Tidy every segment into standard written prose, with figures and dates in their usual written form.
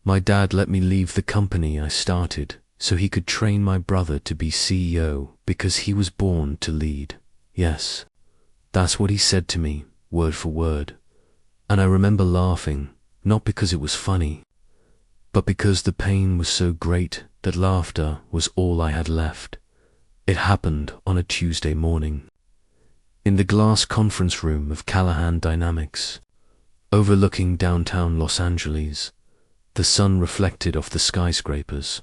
My dad let me leave the company I started so he could train my brother to be CEO because he was born to lead. Yes, that's what he said to me, word for word. And I remember laughing, not because it was funny, but because the pain was so great that laughter was all I had left. It happened on a Tuesday morning. In the glass conference room of Callahan Dynamics, overlooking downtown Los Angeles, the sun reflected off the skyscrapers.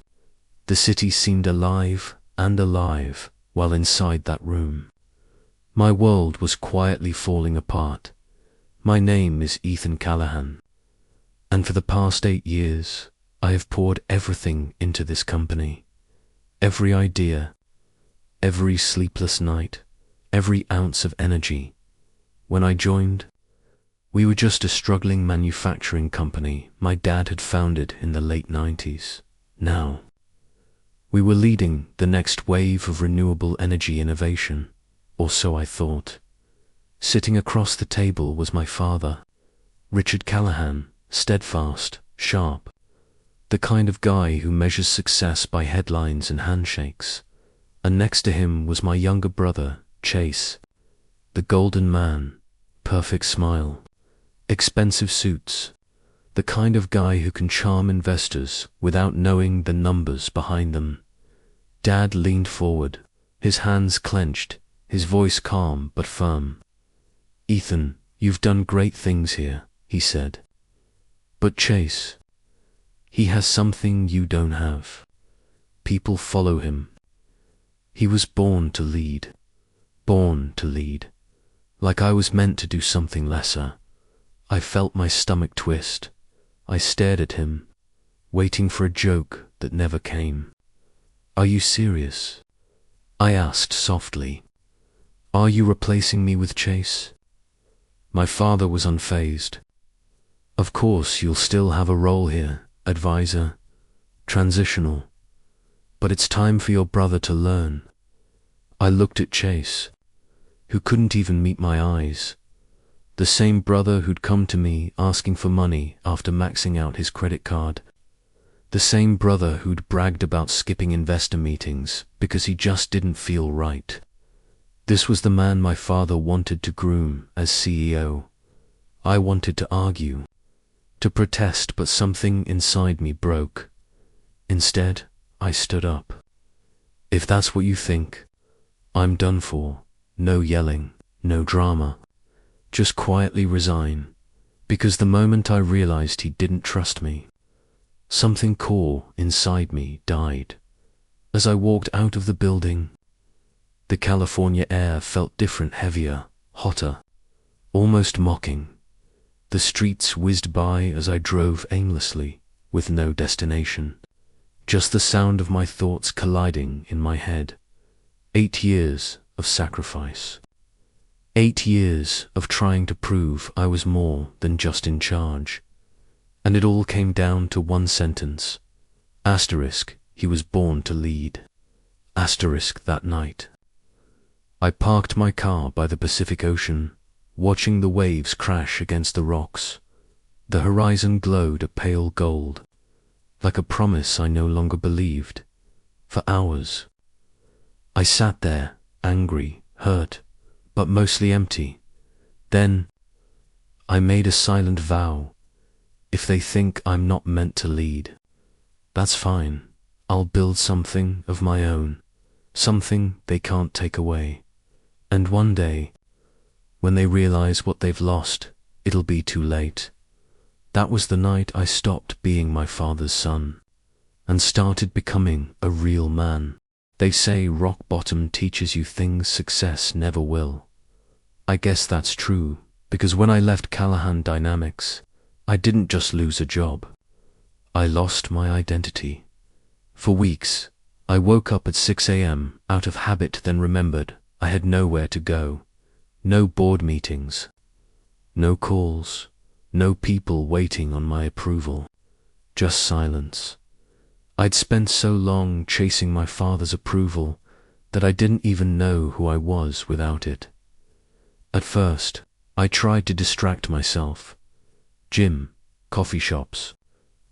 The city seemed alive and alive while inside that room. My world was quietly falling apart. My name is Ethan Callahan, and for the past 8 years, I have poured everything into this company. Every idea, every sleepless night, every ounce of energy. When I joined, we were just a struggling manufacturing company my dad had founded in the late 90s. Now, we were leading the next wave of renewable energy innovation, or so I thought. Sitting across the table was my father, Richard Callahan, steadfast, sharp, the kind of guy who measures success by headlines and handshakes. And next to him was my younger brother, Chase, the golden man, perfect smile, expensive suits, the kind of guy who can charm investors without knowing the numbers behind them. Dad leaned forward, his hands clenched, his voice calm but firm. "Ethan, you've done great things here," he said. "But Chase, he has something you don't have. People follow him. He was born to lead. Born to lead. Like I was meant to do something lesser." I felt my stomach twist. I stared at him, waiting for a joke that never came. "Are you serious?" I asked softly. "Are you replacing me with Chase?" My father was unfazed. "Of course you'll still have a role here, advisor, transitional. But it's time for your brother to learn." I looked at Chase, who couldn't even meet my eyes. The same brother who'd come to me asking for money after maxing out his credit card. The same brother who'd bragged about skipping investor meetings because he just didn't feel right. This was the man my father wanted to groom as CEO. I wanted to argue, to protest, but something inside me broke. Instead, I stood up. "If that's what you think, I'm done for. No yelling, no drama. Just quietly resign." Because the moment I realized he didn't trust me, something core inside me died. As I walked out of the building, the California air felt different, heavier, hotter, almost mocking. The streets whizzed by as I drove aimlessly, with no destination. Just the sound of my thoughts colliding in my head. 8 years of sacrifice. 8 years of trying to prove I was more than just in charge. And it all came down to one sentence. Asterisk, he was born to lead. Asterisk, that night. I parked my car by the Pacific Ocean, watching the waves crash against the rocks. The horizon glowed a pale gold, like a promise I no longer believed. For hours, I sat there, angry, hurt, but mostly empty. Then, I made a silent vow. If they think I'm not meant to lead, that's fine. I'll build something of my own, something they can't take away. And one day, when they realize what they've lost, it'll be too late. That was the night I stopped being my father's son and started becoming a real man. They say rock bottom teaches you things success never will. I guess that's true, because when I left Callahan Dynamics, I didn't just lose a job. I lost my identity. For weeks, I woke up at 6 a.m. out of habit, then remembered I had nowhere to go. No board meetings, no calls, no people waiting on my approval, just silence. I'd spent so long chasing my father's approval that I didn't even know who I was without it. At first, I tried to distract myself. Gym, coffee shops,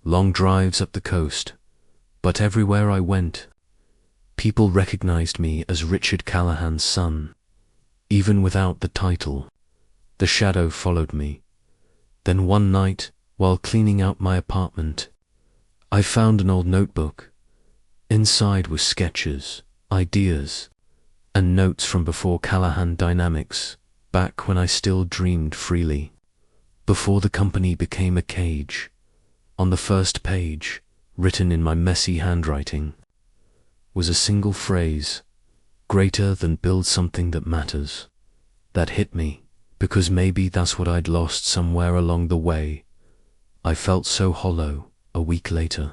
long drives up the coast, but everywhere I went, people recognized me as Richard Callahan's son. Even without the title, the shadow followed me. Then one night, while cleaning out my apartment, I found an old notebook. Inside were sketches, ideas, and notes from before Callahan Dynamics, back when I still dreamed freely. Before the company became a cage, on the first page, written in my messy handwriting, was a single phrase, greater than build something that matters. That hit me, because maybe that's what I'd lost somewhere along the way. I felt so hollow a week later.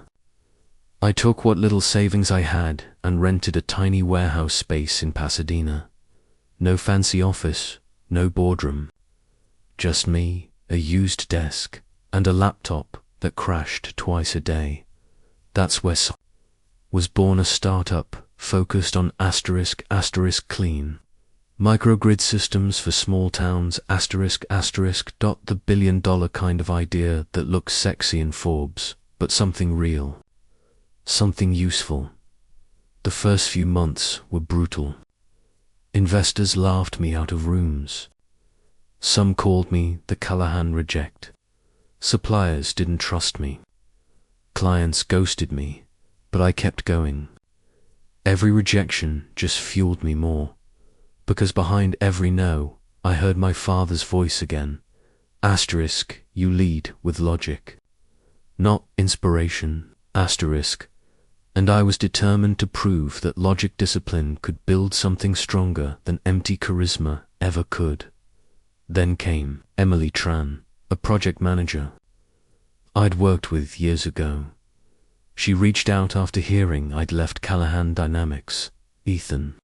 I took what little savings I had and rented a tiny warehouse space in Pasadena. No fancy office, no boardroom. Just me, a used desk, and a laptop that crashed twice a day. That's where was born, a startup focused on **clean. Microgrid systems for small towns, ***. The billion-dollar kind of idea that looks sexy in Forbes, but something real. Something useful. The first few months were brutal. Investors laughed me out of rooms. Some called me the Callahan reject. Suppliers didn't trust me. Clients ghosted me, but I kept going. Every rejection just fueled me more, because behind every no, I heard my father's voice again. **, you lead with logic, not inspiration, **. And I was determined to prove that logic discipline could build something stronger than empty charisma ever could. Then came Emily Tran, a project manager I'd worked with years ago. She reached out after hearing I'd left Callahan Dynamics. "Ethan,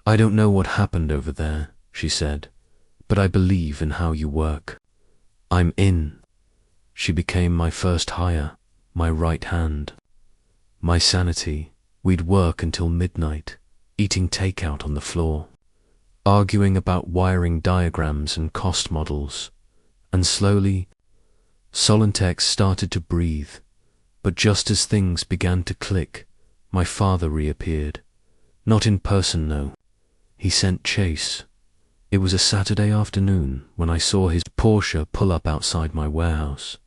I don't know what happened over there," she said, "but I believe in how you work. I'm in." She became my first hire, my right hand. My sanity. We'd work until midnight, eating takeout on the floor, arguing about wiring diagrams and cost models. And slowly, Solentech started to breathe. But just as things began to click, my father reappeared. Not in person, no. He sent chase. It was a Saturday afternoon when I saw his Porsche pull up outside my warehouse.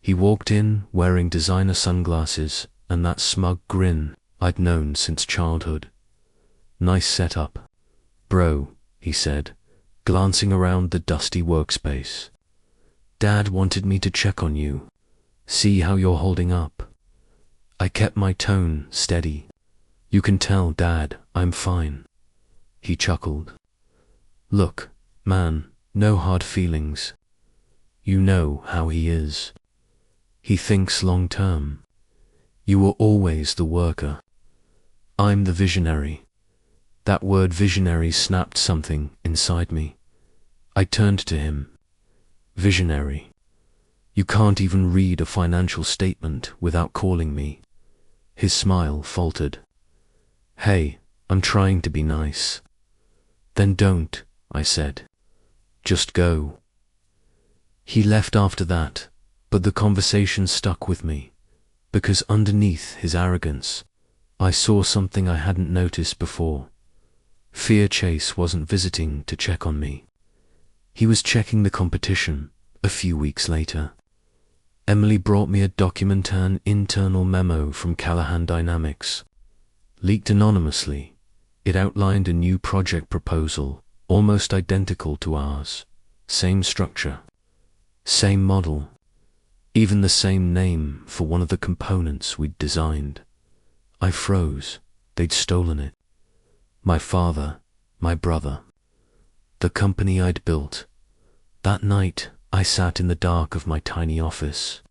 He walked in wearing designer sunglasses and that smug grin I'd known since childhood. "Nice setup, bro," he said, glancing around the dusty workspace. "Dad wanted me to check on you, see how you're holding up." I kept my tone steady. "You can tell Dad I'm fine." He chuckled. "Look, man, no hard feelings. You know how he is. He thinks long term. You were always the worker. I'm the visionary." That word visionary snapped something inside me. I turned to him. "Visionary? You can't even read a financial statement without calling me." His smile faltered. "Hey, I'm trying to be nice." "Then don't," I said. "Just go." He left after that, but the conversation stuck with me, because underneath his arrogance, I saw something I hadn't noticed before. Fear Chase wasn't visiting to check on me. He was checking the competition. A few weeks later, Emily brought me a document, an internal memo from Callahan Dynamics. Leaked anonymously, it outlined a new project proposal, almost identical to ours. Same structure, same model, even the same name for one of the components we'd designed. I froze. They'd stolen it. My father, my brother, the company I'd built. That night, I sat in the dark of my tiny office,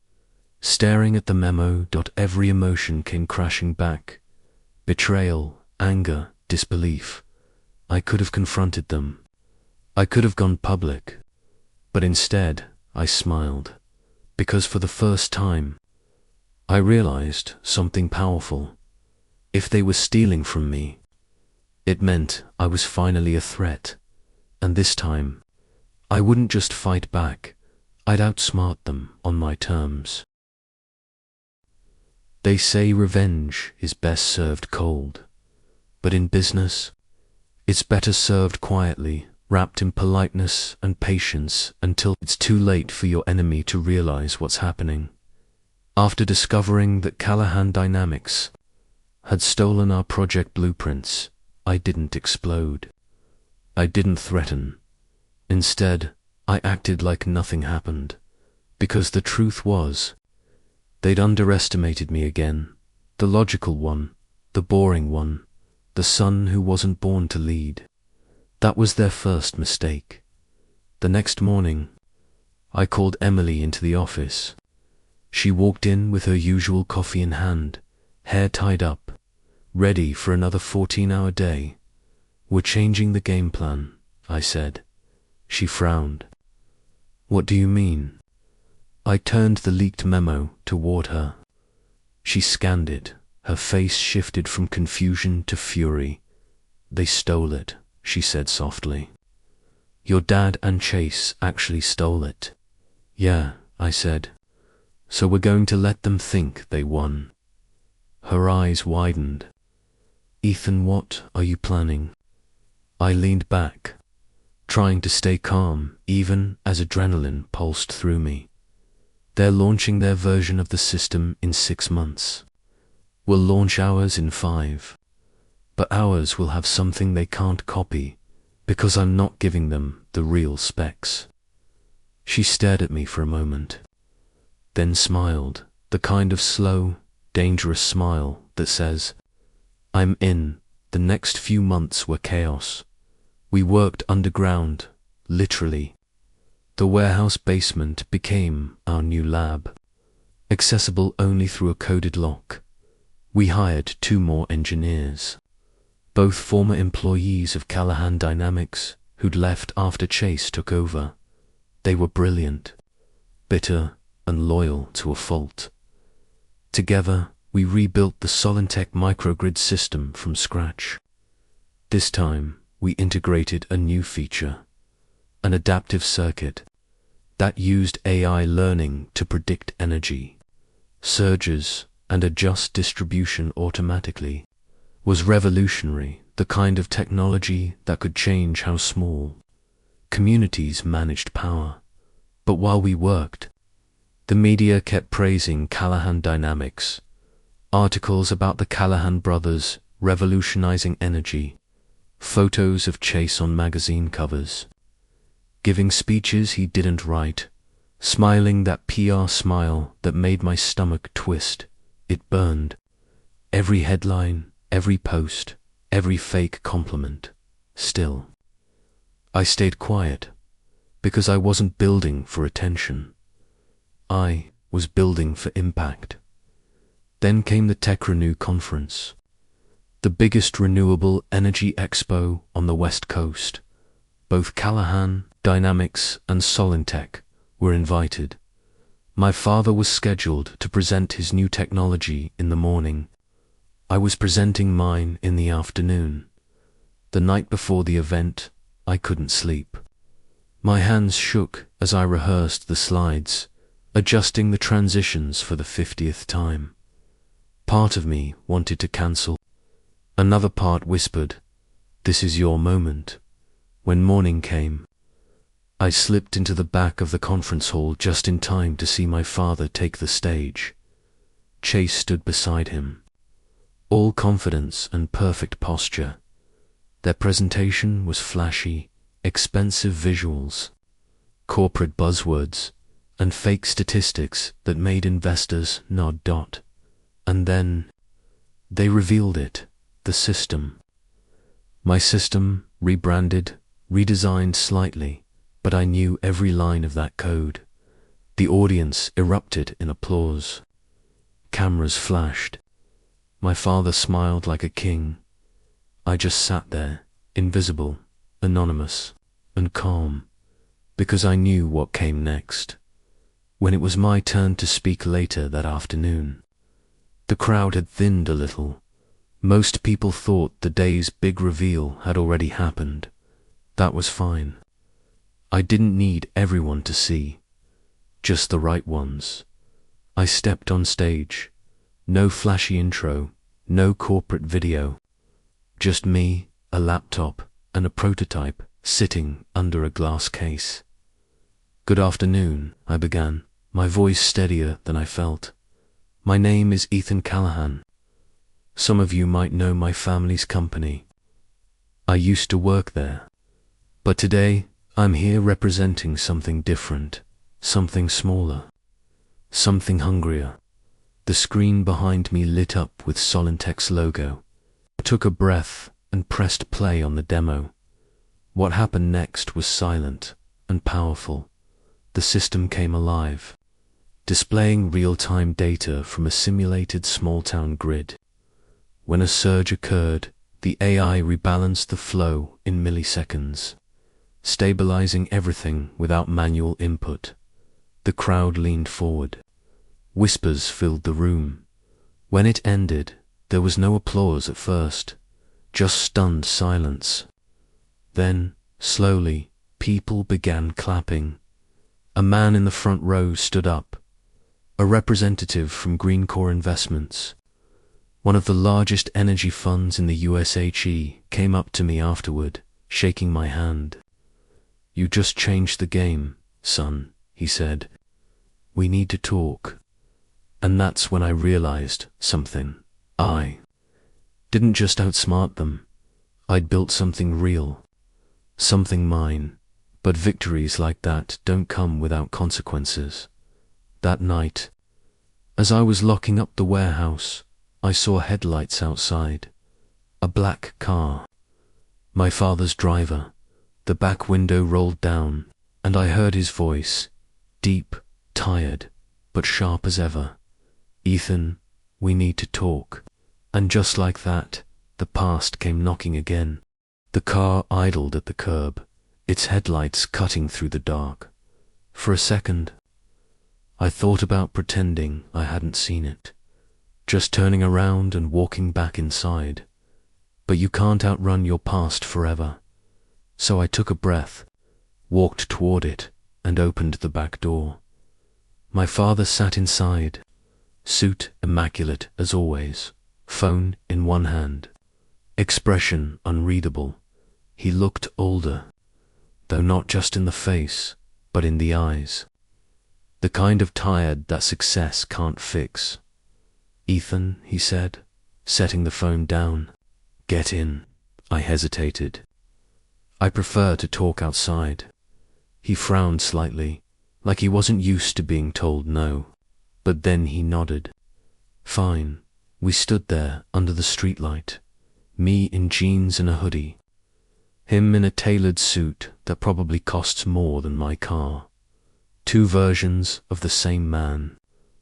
staring at the memo. Every emotion came crashing back. Betrayal, anger, disbelief. I could have confronted them. I could have gone public. But instead, I smiled, because for the first time, I realized something powerful. If they were stealing from me, it meant I was finally a threat. And this time, I wouldn't just fight back, I'd outsmart them on my terms. They say revenge is best served cold, but in business, it's better served quietly, wrapped in politeness and patience until it's too late for your enemy to realize what's happening. After discovering that Callahan Dynamics had stolen our project blueprints, I didn't explode. I didn't threaten. Instead, I acted like nothing happened, because the truth was, they'd underestimated me again, the logical one, the boring one, the son who wasn't born to lead. That was their first mistake. The next morning, I called Emily into the office. She walked in with her usual coffee in hand, hair tied up, ready for another 14-hour day. "We're changing the game plan," I said. She frowned. "What do you mean?" I turned the leaked memo toward her. She scanned it. Her face shifted from confusion to fury. "They stole it," she said softly. "Your dad and Chase actually stole it." "Yeah," I said. "So we're going to let them think they won." Her eyes widened. "Ethan, what are you planning?" I leaned back, trying to stay calm even as adrenaline pulsed through me. "They're launching their version of the system in 6 months. We'll launch ours in 5. But ours will have something they can't copy, because I'm not giving them the real specs." She stared at me for a moment, then smiled, the kind of slow, dangerous smile that says, "I'm in." The next few months were chaos. We worked underground, literally. The warehouse basement became our new lab, accessible only through a coded lock. We hired 2 more engineers, both former employees of Callahan Dynamics who'd left after Chase took over. They were brilliant, bitter, and loyal to a fault. Together, we rebuilt the Solentech microgrid system from scratch. This time, we integrated a new feature, an adaptive circuit that used AI learning to predict energy surges and adjust distribution automatically. Was revolutionary, the kind of technology that could change how small communities managed power. But while we worked, the media kept praising Callahan Dynamics. Articles about the Callahan brothers revolutionizing energy, photos of Chase on magazine covers, giving speeches he didn't write, smiling that PR smile that made my stomach twist. It burned. Every headline, every post, every fake compliment. Still, I stayed quiet, because I wasn't building for attention. I was building for impact. Then came the TechRenew conference, the biggest renewable energy expo on the West Coast. Both Callahan, Dynamics, and Solentech were invited. My father was scheduled to present his new technology in the morning. I was presenting mine in the afternoon. The night before the event, I couldn't sleep. My hands shook as I rehearsed the slides, adjusting the transitions for the 50th time. Part of me wanted to cancel. Another part whispered, "This is your moment." When morning came, I slipped into the back of the conference hall just in time to see my father take the stage. Chase stood beside him, all confidence and perfect posture. Their presentation was flashy, expensive visuals, corporate buzzwords, and fake statistics that made investors nod. And then, they revealed it, the system. My system, rebranded, redesigned slightly, but I knew every line of that code. The audience erupted in applause. Cameras flashed. My father smiled like a king. I just sat there, invisible, anonymous, and calm, because I knew what came next. When it was my turn to speak later that afternoon, the crowd had thinned a little. Most people thought the day's big reveal had already happened. That was fine. I didn't need everyone to see, just the right ones. I stepped on stage, No flashy intro, no corporate video. Just me, a laptop, and a prototype sitting under a glass case. "Good afternoon," I began, my voice steadier than I felt. "My name is Ethan Callahan. Some of you might know my family's company. I used to work there. But today, I'm here representing something different, something smaller, something hungrier." The screen behind me lit up with Solentech's logo. I took a breath and pressed play on the demo. What happened next was silent and powerful. The system came alive, displaying real-time data from a simulated small-town grid. When a surge occurred, the AI rebalanced the flow in milliseconds, stabilizing everything without manual input. The crowd leaned forward. Whispers filled the room. When it ended, there was no applause at first, just stunned silence. Then, slowly, people began clapping. A man in the front row stood up, a representative from Greencore Investments. One of the largest energy funds in the USHE came up to me afterward, shaking my hand. "You just changed the game, son," he said. "We need to talk." And that's when I realized something. I didn't just outsmart them. I'd built something real, something mine. But victories like that don't come without consequences. That night, as I was locking up the warehouse, I saw headlights outside. A black car. My father's driver. The back window rolled down, and I heard his voice, deep, tired, but sharp as ever. "Ethan, we need to talk." And just like that, the past came knocking again. The car idled at the curb, its headlights cutting through the dark. For a second, I thought about pretending I hadn't seen it, just turning around and walking back inside. But you can't outrun your past forever. So I took a breath, walked toward it, and opened the back door. My father sat inside, suit immaculate as always, phone in one hand, expression unreadable. He looked older, though not just in the face, but in the eyes. The kind of tired that success can't fix. "Ethan," he said, setting the phone down. "Get in." I hesitated. "I prefer to talk outside." He frowned slightly, like he wasn't used to being told no. But then he nodded. "Fine." We stood there under the streetlight, me in jeans and a hoodie, him in a tailored suit that probably costs more than my car. Two versions of the same man,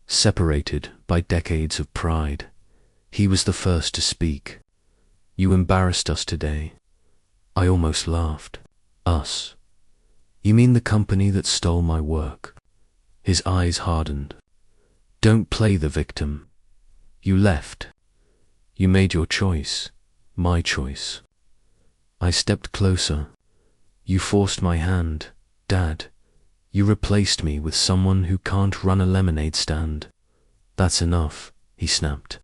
separated by decades of pride. He was the first to speak. "You embarrassed us today." I almost laughed. "Us? You mean the company that stole my work?" His eyes hardened. "Don't play the victim. You left. You made your choice, my choice." I stepped closer. "You forced my hand, Dad. You replaced me with someone who can't run a lemonade stand." "That's enough," he snapped.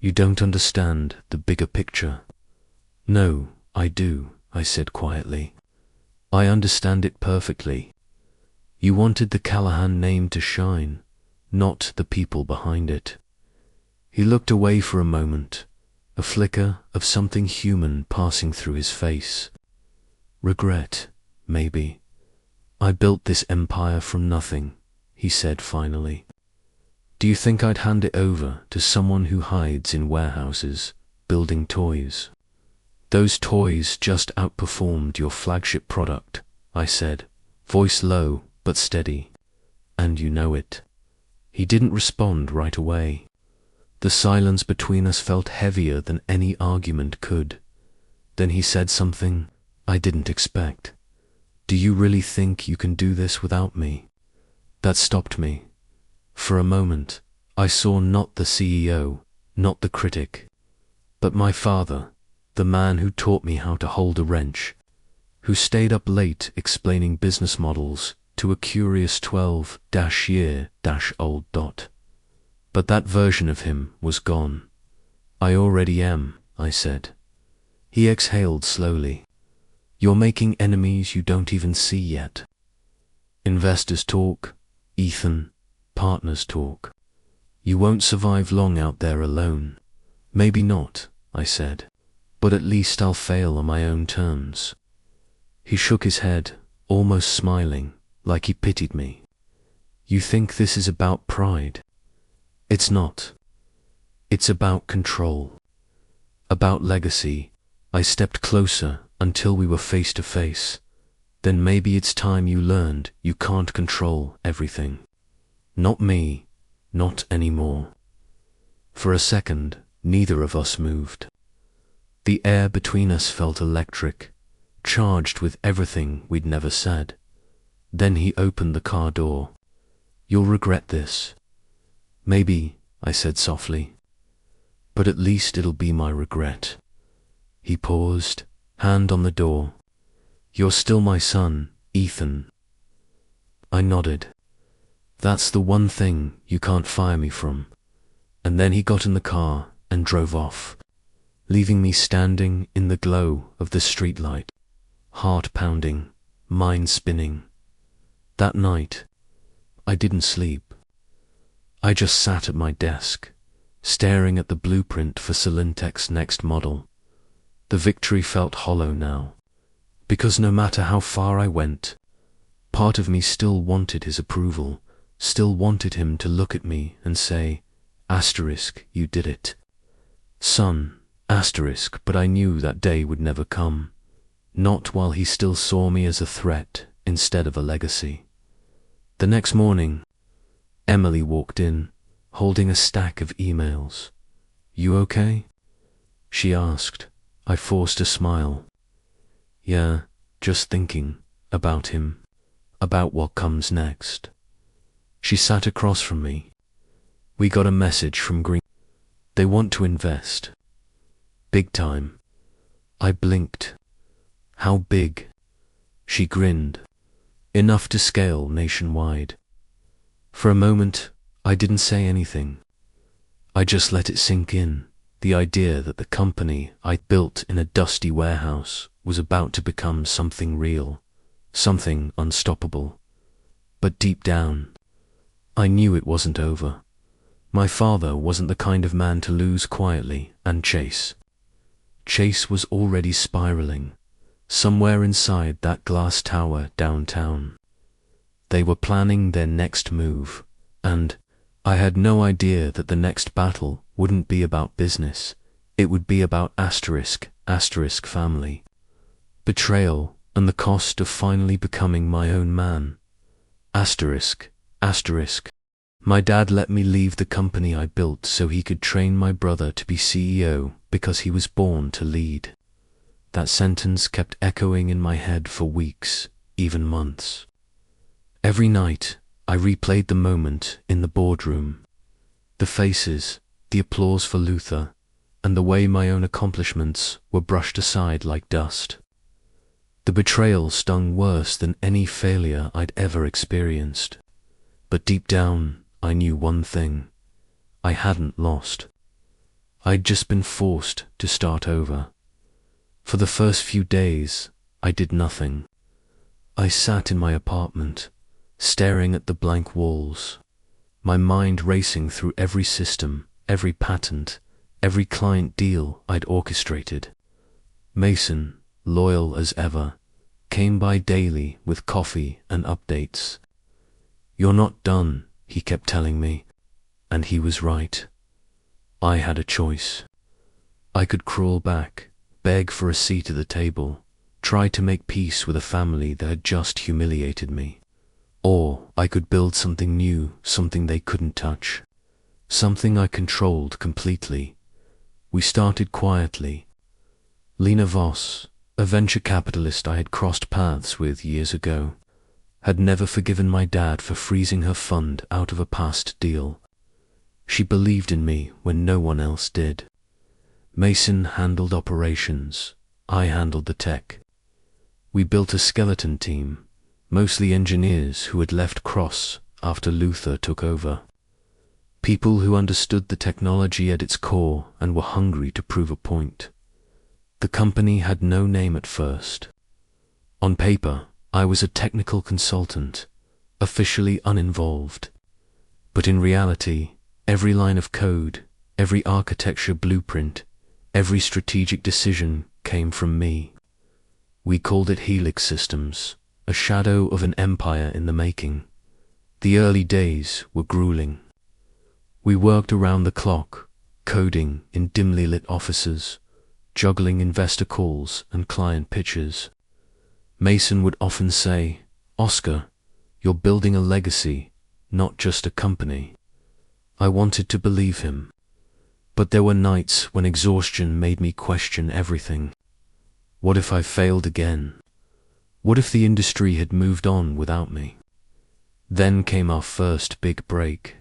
"You don't understand the bigger picture." "No, I do," I said quietly. "I understand it perfectly. You wanted the Callahan name to shine, not the people behind it." He looked away for a moment, a flicker of something human passing through his face. "Regret, maybe. I built this empire from nothing," he said finally. "Do you think I'd hand it over to someone who hides in warehouses, building toys?" "Those toys just outperformed your flagship product," I said, voice low but steady. "And you know it." He didn't respond right away. The silence between us felt heavier than any argument could. Then he said something I didn't expect. "Do you really think you can do this without me?" That stopped me. For a moment, I saw not the CEO, not the critic, but my father, the man who taught me how to hold a wrench, who stayed up late explaining business models to a curious 12-year-old. But that version of him was gone. I already am, I said. He exhaled slowly. You're making enemies you don't even see yet. Investors talk, Ethan, partners talk. You won't survive long out there alone. Maybe not, I said, but at least I'll fail on my own terms. He shook his head, almost smiling, like he pitied me. You think this is about pride? It's not. It's about control. About legacy. I stepped closer until we were face to face. Then maybe it's time you learned you can't control everything. Not me, not anymore. For a second, neither of us moved. The air between us felt electric, charged with everything we'd never said. Then he opened the car door. You'll regret this. Maybe, I said softly. But at least it'll be my regret. He paused, hand on the door. You're still my son, Ethan. I nodded. That's the one thing you can't fire me from. And then he got in the car and drove off, leaving me standing in the glow of the streetlight, heart pounding, mind spinning. That night, I didn't sleep. I just sat at my desk, staring at the blueprint for Solintech's next model. The victory felt hollow now, because no matter how far I went, part of me still wanted his approval, still wanted him to look at me and say, asterisk, you did it. Son, asterisk, but I knew that day would never come. Not while he still saw me as a threat instead of a legacy. The next morning, Emily walked in, holding a stack of emails. You okay? She asked. I forced a smile. Yeah, just thinking about him, about what comes next. She sat across from me. We got a message from Green. They want to invest. Big time. I blinked. How big? She grinned. Enough to scale nationwide. For a moment, I didn't say anything. I just let it sink in, the idea that the company I'd built in a dusty warehouse was about to become something real, something unstoppable. But deep down, I knew it wasn't over. My father wasn't the kind of man to lose quietly and chase. Chase was already spiraling, somewhere inside that glass tower downtown. They were planning their next move, and I had no idea that the next battle wouldn't be about business. It would be about asterisk family. Betrayal and the cost of finally becoming my own man. Asterisk. My dad let me leave the company I built so he could train my brother to be CEO because he was born to lead. That sentence kept echoing in my head for weeks, even months. Every night, I replayed the moment in the boardroom. The faces, the applause for Luther, and the way my own accomplishments were brushed aside like dust. The betrayal stung worse than any failure I'd ever experienced. But deep down, I knew one thing. I hadn't lost. I'd just been forced to start over. For the first few days, I did nothing. I sat in my apartment, staring at the blank walls, my mind racing through every system, every patent, every client deal I'd orchestrated. Mason, loyal as ever, came by daily with coffee and updates. You're not done, he kept telling me, and he was right. I had a choice. I could crawl back, beg for a seat at the table, try to make peace with a family that had just humiliated me. Or I could build something new, something they couldn't touch. Something I controlled completely. We started quietly. Lena Voss, a venture capitalist I had crossed paths with years ago, had never forgiven my dad for freezing her fund out of a past deal. She believed in me when no one else did. Mason handled operations. I handled the tech. We built a skeleton team, mostly engineers who had left Cross after Luther took over. People who understood the technology at its core and were hungry to prove a point. The company had no name at first. On paper, I was a technical consultant, officially uninvolved. But in reality, every line of code, every architecture blueprint, every strategic decision came from me. We called it Helix Systems, a shadow of an empire in the making. The early days were grueling. We worked around the clock, coding in dimly lit offices, juggling investor calls and client pitches. Mason would often say, "Oscar, you're building a legacy, not just a company." I wanted to believe him. But there were nights when exhaustion made me question everything. What if I failed again? What if the industry had moved on without me? Then came our first big break.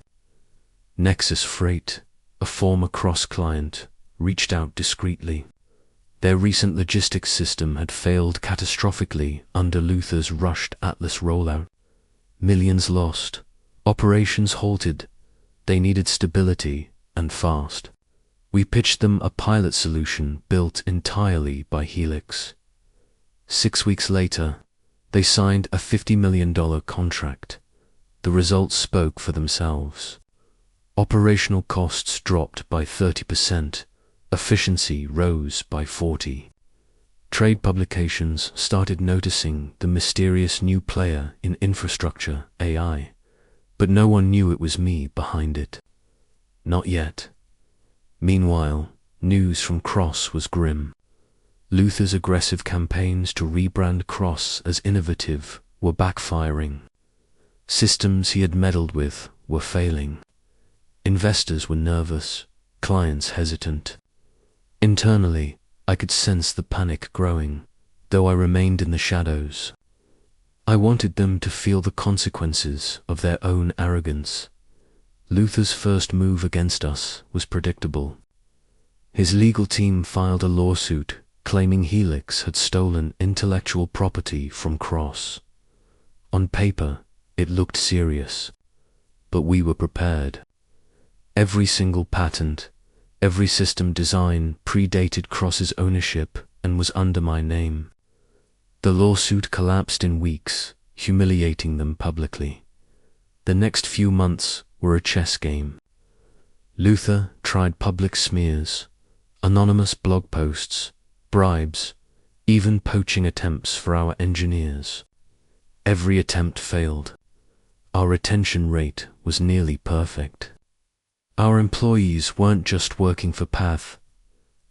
Nexus Freight, a former Cross client, reached out discreetly. Their recent logistics system had failed catastrophically under Luther's rushed Atlas rollout. Millions lost, operations halted. They needed stability, and fast. We pitched them a pilot solution built entirely by Helix. 6 weeks later, they signed a $50 million contract. The results spoke for themselves. Operational costs dropped by 30%. Efficiency rose by 40%. Trade publications started noticing the mysterious new player in infrastructure, AI, but no one knew it was me behind it. Not yet. Meanwhile, news from Cross was grim. Luther's aggressive campaigns to rebrand Cross as innovative were backfiring. Systems he had meddled with were failing. Investors were nervous, clients hesitant. Internally, I could sense the panic growing, though I remained in the shadows. I wanted them to feel the consequences of their own arrogance. Luther's first move against us was predictable. His legal team filed a lawsuit claiming Helix had stolen intellectual property from Cross. On paper, it looked serious, but we were prepared. Every single patent, every system design predated Cross's ownership and was under my name. The lawsuit collapsed in weeks, humiliating them publicly. The next few months were a chess game. Luther tried public smears, anonymous blog posts, bribes, even poaching attempts for our engineers. Every attempt failed. Our retention rate was nearly perfect. Our employees weren't just working for Path,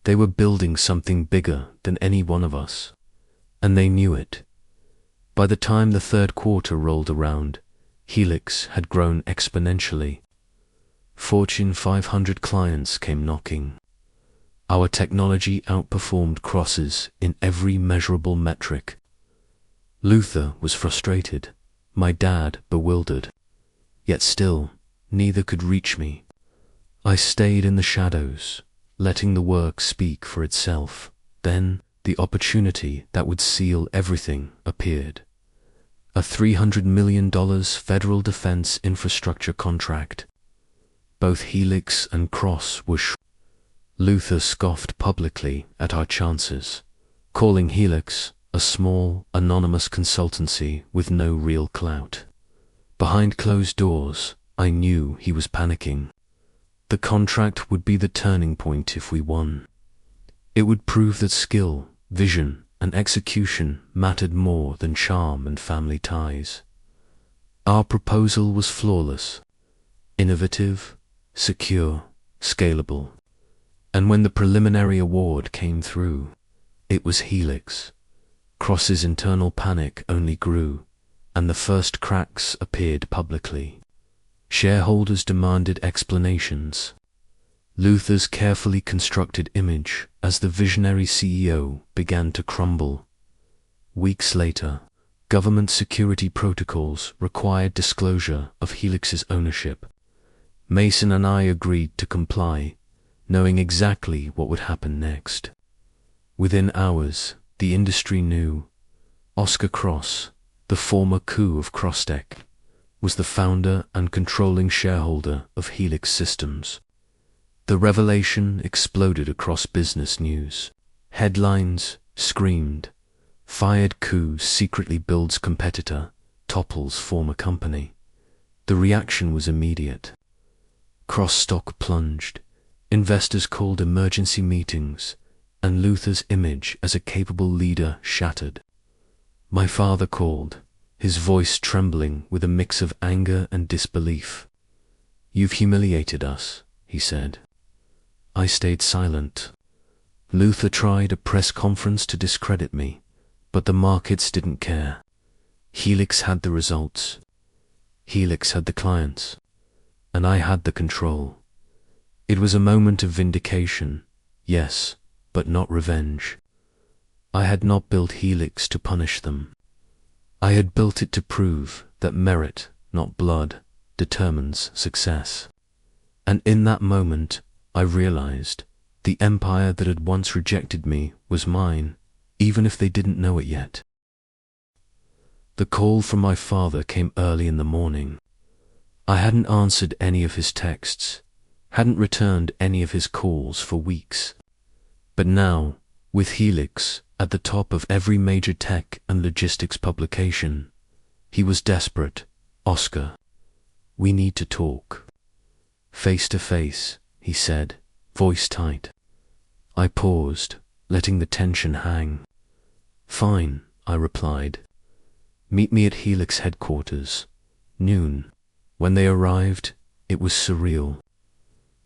they were building something bigger than any one of us, and they knew it. By the time the third quarter rolled around, Helix had grown exponentially. Fortune 500 clients came knocking. Our technology outperformed Cross's in every measurable metric. Luther was frustrated, my dad bewildered. Yet still, neither could reach me. I stayed in the shadows, letting the work speak for itself. Then, the opportunity that would seal everything appeared. A $300 million federal defense infrastructure contract. Both Helix and Cross were Luther scoffed publicly at our chances, calling Helix a small, anonymous consultancy with no real clout. Behind closed doors, I knew he was panicking. The contract would be the turning point if we won. It would prove that skill, vision, and execution mattered more than charm and family ties. Our proposal was flawless, innovative, secure, scalable. And when the preliminary award came through, it was Helix. Cross's internal panic only grew, and the first cracks appeared publicly. Shareholders demanded explanations. Luther's carefully constructed image as the visionary CEO began to crumble. Weeks later, government security protocols required disclosure of Helix's ownership. Mason and I agreed to comply, knowing exactly what would happen next. Within hours, the industry knew. Oscar Cross, the former coup of Crosstech, was the founder and controlling shareholder of Helix Systems. The revelation exploded across business news. Headlines screamed, "Fired coup secretly builds competitor, topples former company." The reaction was immediate. Cross-stock plunged, investors called emergency meetings, and Luther's image as a capable leader shattered. My father called, his voice trembling with a mix of anger and disbelief. "You've humiliated us," he said. I stayed silent. Luther tried a press conference to discredit me, but the markets didn't care. Helix had the results. Helix had the clients, and I had the control. It was a moment of vindication, yes, but not revenge. I had not built Helix to punish them. I had built it to prove that merit, not blood, determines success. And in that moment, I realized the empire that had once rejected me was mine, even if they didn't know it yet. The call from my father came early in the morning. I hadn't answered any of his texts, hadn't returned any of his calls for weeks. But now, with Helix at the top of every major tech and logistics publication, he was desperate. "Oscar, we need to talk." "Face to face," he said, voice tight. I paused, letting the tension hang. "Fine," I replied. "Meet me at Helix headquarters, noon." When they arrived, it was surreal.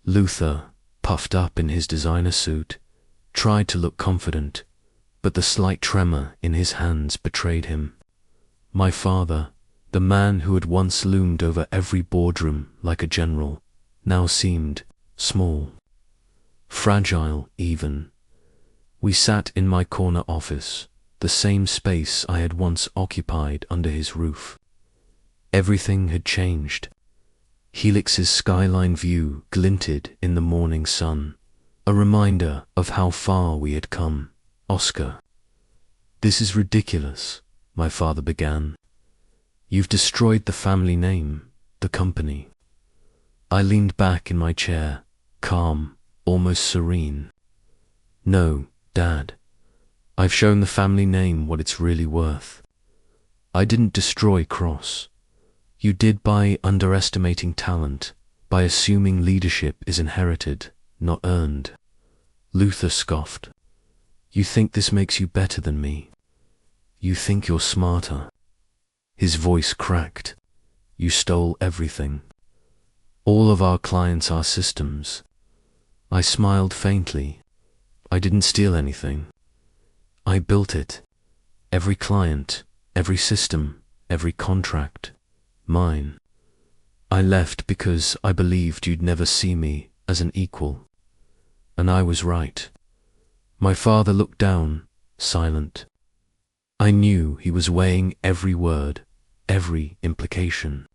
Luther, puffed up in his designer suit, tried to look confident, but the slight tremor in his hands betrayed him. My father, the man who had once loomed over every boardroom like a general, now seemed small, fragile even. We sat in my corner office, the same space I had once occupied under his roof. Everything had changed. Helix's skyline view glinted in the morning sun, a reminder of how far we had come. "Oscar, this is ridiculous," my father began. "You've destroyed the family name, the company." I leaned back in my chair, calm, almost serene. "No, Dad. I've shown the family name what it's really worth. I didn't destroy Cross. You did by underestimating talent, by assuming leadership is inherited, not earned." Luther scoffed. "You think this makes you better than me? You think you're smarter?" His voice cracked. "You stole everything. All of our clients are systems." I smiled faintly. "I didn't steal anything. I built it. Every client, every system, every contract. Mine. I left because I believed you'd never see me as an equal. And I was right." My father looked down, silent. I knew he was weighing every word, every implication.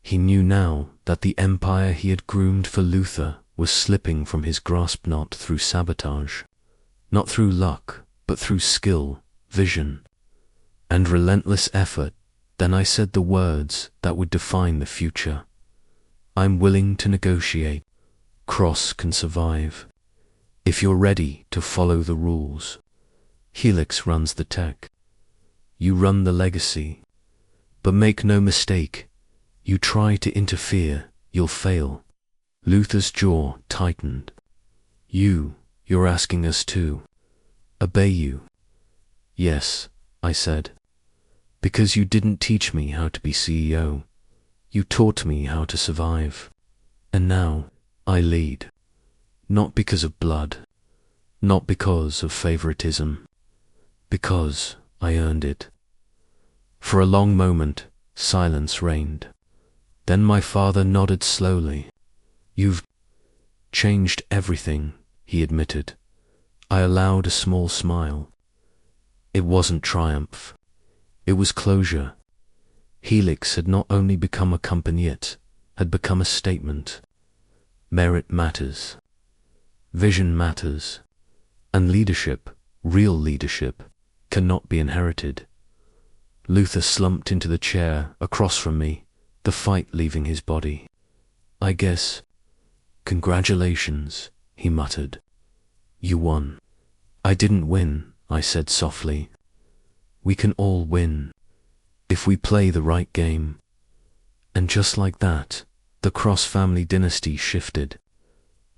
He knew now that the empire he had groomed for Luther was slipping from his grasp not through sabotage, not through luck, but through skill, vision, and relentless effort. Then I said the words that would define the future. "I'm willing to negotiate. Cross can survive. If you're ready to follow the rules. Helix runs the tech. You run the legacy. But make no mistake, you try to interfere, you'll fail." Luther's jaw tightened. You're asking us to obey you." "Yes," I said. "Because you didn't teach me how to be CEO. You taught me how to survive. And now I lead. Not because of blood. Not because of favoritism. Because I earned it." For a long moment, silence reigned. Then my father nodded slowly. "You've changed everything," he admitted. I allowed a small smile. It wasn't triumph. It was closure. Helix had not only become a company, it had become a statement. Merit matters. Vision matters. And leadership, real leadership, cannot be inherited. Luther slumped into the chair across from me, the fight leaving his body. "I guess. Congratulations," he muttered. "You won." "I didn't win," I said softly. "We can all win, if we play the right game." And just like that, the cross-family dynasty shifted.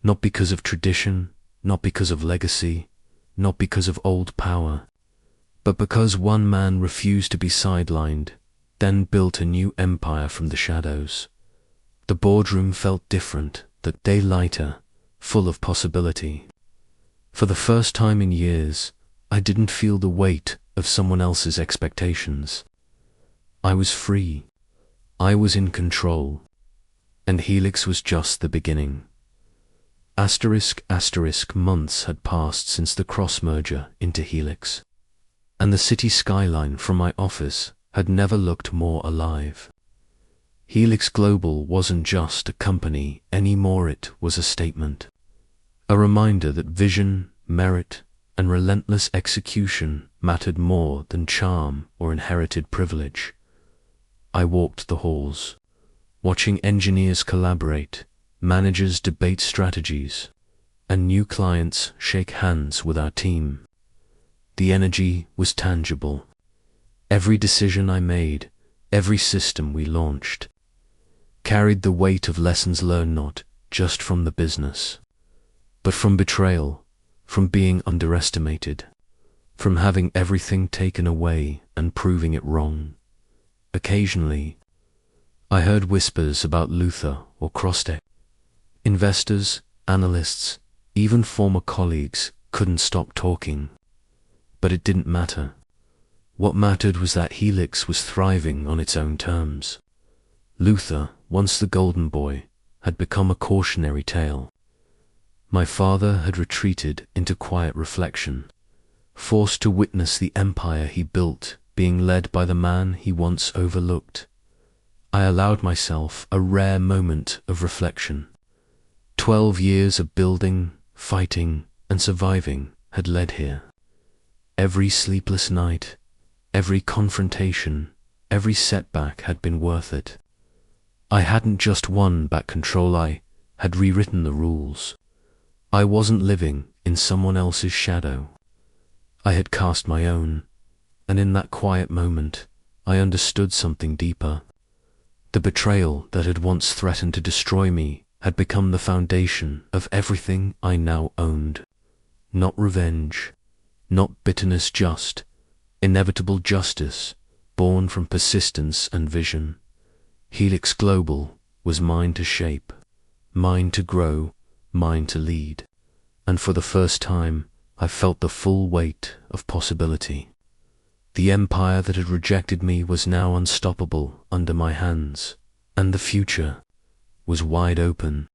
Not because of tradition, not because of legacy, not because of old power, but because one man refused to be sidelined, then built a new empire from the shadows. The boardroom felt different, that day lighter, full of possibility. For the first time in years, I didn't feel the weight of someone else's expectations. I was free. I was in control. And Helix was just the beginning. **** Months had passed since the cross-merger into Helix, and the city skyline from my office had never looked more alive. Helix Global wasn't just a company anymore, it was a statement. A reminder that vision, merit, and relentless execution mattered more than charm or inherited privilege. I walked the halls, watching engineers collaborate, managers debate strategies, and new clients shake hands with our team. The energy was tangible. Every decision I made, every system we launched, carried the weight of lessons learned not just from the business, but from betrayal, from being underestimated, from having everything taken away and proving it wrong. Occasionally, I heard whispers about Luther or Crosstech. Investors, analysts, even former colleagues couldn't stop talking. But it didn't matter. What mattered was that Helix was thriving on its own terms. Luther, once the golden boy, had become a cautionary tale. My father had retreated into quiet reflection, forced to witness the empire he built being led by the man he once overlooked. I allowed myself a rare moment of reflection. 12 years of building, fighting, and surviving had led here. Every sleepless night, every confrontation, every setback had been worth it. I hadn't just won back control, I had rewritten the rules. I wasn't living in someone else's shadow. I had cast my own, and in that quiet moment, I understood something deeper. The betrayal that had once threatened to destroy me had become the foundation of everything I now owned. Not revenge, not bitterness, just inevitable justice, born from persistence and vision. Helix Global was mine to shape, mine to grow, mine to lead. And for the first time, I felt the full weight of possibility. The empire that had rejected me was now unstoppable under my hands, and the future was wide open.